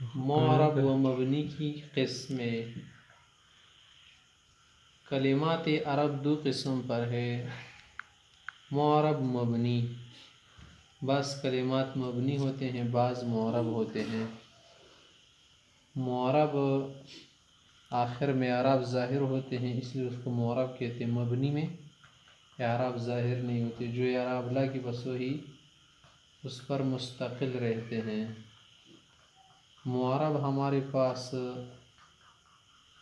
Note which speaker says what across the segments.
Speaker 1: معرب و مبنی کی قسمیں۔ کلمات عرب دو قسم پر ہے، معرب مبنی۔ بعض کلمات مبنی ہوتے ہیں، بعض معرب ہوتے ہیں۔ معرب آخر میں اعراب ظاہر ہوتے ہیں، اس لیے اس کو معرب کہتے ہیں۔ مبنی میں اعراب ظاہر نہیں ہوتے، جو اعراب لا کی بس وہی اس پر مستقل رہتے ہیں۔ معرب ہمارے پاس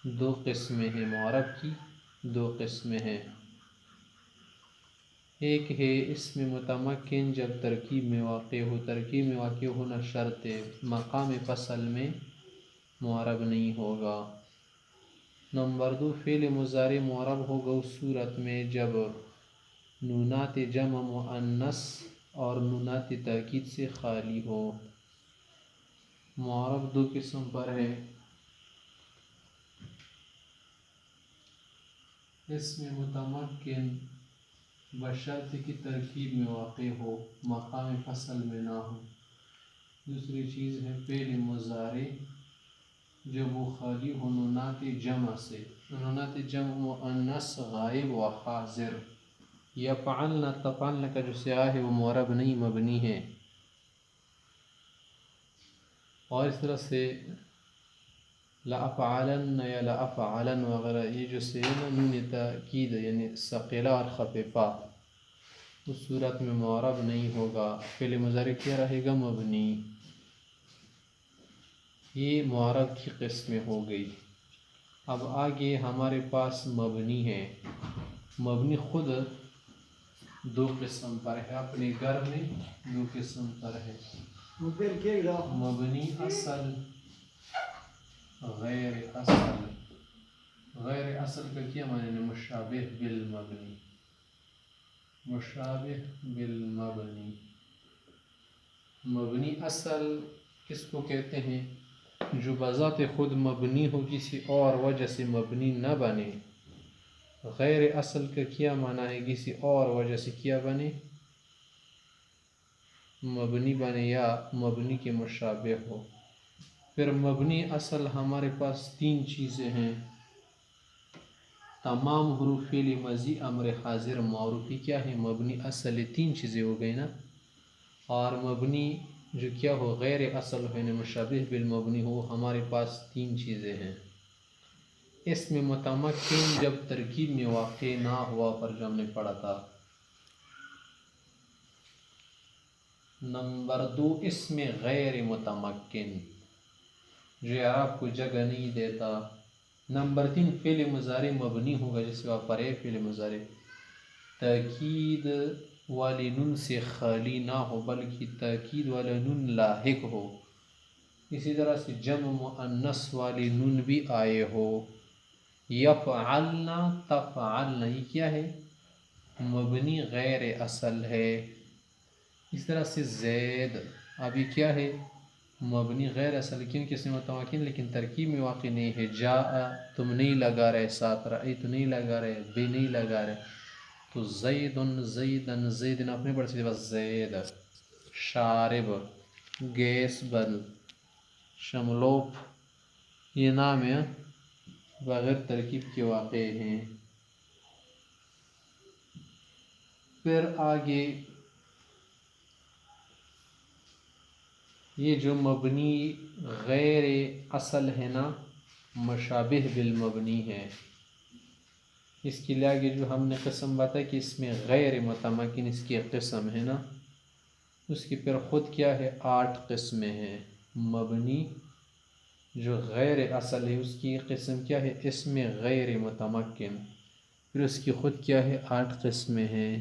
Speaker 1: دو قسمیں ہیں، معرب کی دو قسمیں ہیں۔ ایک ہے اسم متمکن، جب ترکیب میں واقع ہو، ترکیب میں واقع ہونا شرط ہے، مقام فصل میں معرب نہیں ہوگا۔ نمبر دو، فعل مضارع معرب ہوگا اس صورت میں جب نونات جمع مؤنث اور نونات تاکید سے خالی ہو۔ معرب دو قسم پر ہے، اسم متمکن بشرط کی ترکیب میں واقع ہو، مقام فصل میں نہ ہو۔ دوسری چیز ہے فعل مضارع جب وہ خالی ہو نونات جمع سے، نونات جمع مؤنث غائب و حاضر۔ یفعلن تفعلن کا جو سیاہ ہے وہ معرب نہیں، مبنی ہے۔ اور اس طرح سے لأفعلن یا لأفعلن وغیرہ، یہ جو سے نون تاکید یعنی ثقیلہ اور خفیفہ، اس صورت میں معرب نہیں ہوگا، فعل مضارع کیا رہے گا، مبنی۔ یہ معرب کی قسمیں ہو گئی۔ اب آگے ہمارے پاس مبنی ہے۔ مبنی خود دو قسم پر ہے، اپنے گھر میں دو قسم پر ہے، مبنی اصل، غیر اصل۔ غیر اصل کا کیا معنی؟ مشابہ بالمبنی، مشابہ بالمبنی۔ مبنی اصل کس کو کہتے ہیں؟ جو بذات خود مبنی ہو، کسی اور وجہ سے مبنی نہ بنے۔ غیر اصل کا کیا معنی ہے؟ کسی اور وجہ سے کیا بنے؟ مبنی بنے یا مبنی کے مشابہ ہو۔ پھر مبنی اصل ہمارے پاس تین چیزیں ہیں، تمام حروف فعل ماضی امر حاضر معروفی کیا ہے؟ مبنی اصل۔ تین چیزیں ہو گئی نا۔ اور مبنی جو کیا ہو؟ غیر اصل ہو، یعنی مشابہ بالمبنی ہو، ہمارے پاس تین چیزیں ہیں۔ اسم متمکن جب ترکیب میں واقع نہ ہوا، پر جو ہم نے پڑھا تھا۔ نمبر دو، اسم غیر متمکن جو اعراب کو جگہ نہیں دیتا۔ نمبر تین، فعل مضارع مبنی ہوگا جس کا پر ہے فعل مضارع تاکید والی نون سے خالی نہ ہو، بلکہ تاکید والا نون لاحق ہو۔ اسی طرح سے جمع مؤنث والی نون بھی آئے ہو۔ یفعلن تفعلن، یہ کیا ہے؟ مبنی غیر اصل ہے۔ اس طرح سے زید، ابھی کیا ہے؟ مبنی غیر اصل، کیونکہ اسم متمکن لیکن ترکیب میں واقع نہیں ہے۔ جاء، تم نہیں لگا رہے ساتھ، رأیت نہیں لگا رہے، بے نہیں لگا رہے، تو زیدن زیدن زیدن اپنے پڑھ سے بس زید۔ شارب، گیس بل، شملوپ، یہ نام ہے بغیر ترکیب کے واقع ہیں۔ پھر آگے یہ جو مبنی غیر اصل ہے نا، مشابہ بالمبنی ہے، اس کے لیے آگے جو ہم نے قسم بتائی کہ اس میں غیر متمکن اس کی قسم ہے نا، اس کی پھر خود کیا ہے؟ 8 قسمیں ہیں۔ مبنی جو غیر اصل ہے اس کی قسم کیا ہے؟ اسم غیر متمکن، پھر اس کی خود کیا ہے؟ 8 قسمیں ہیں۔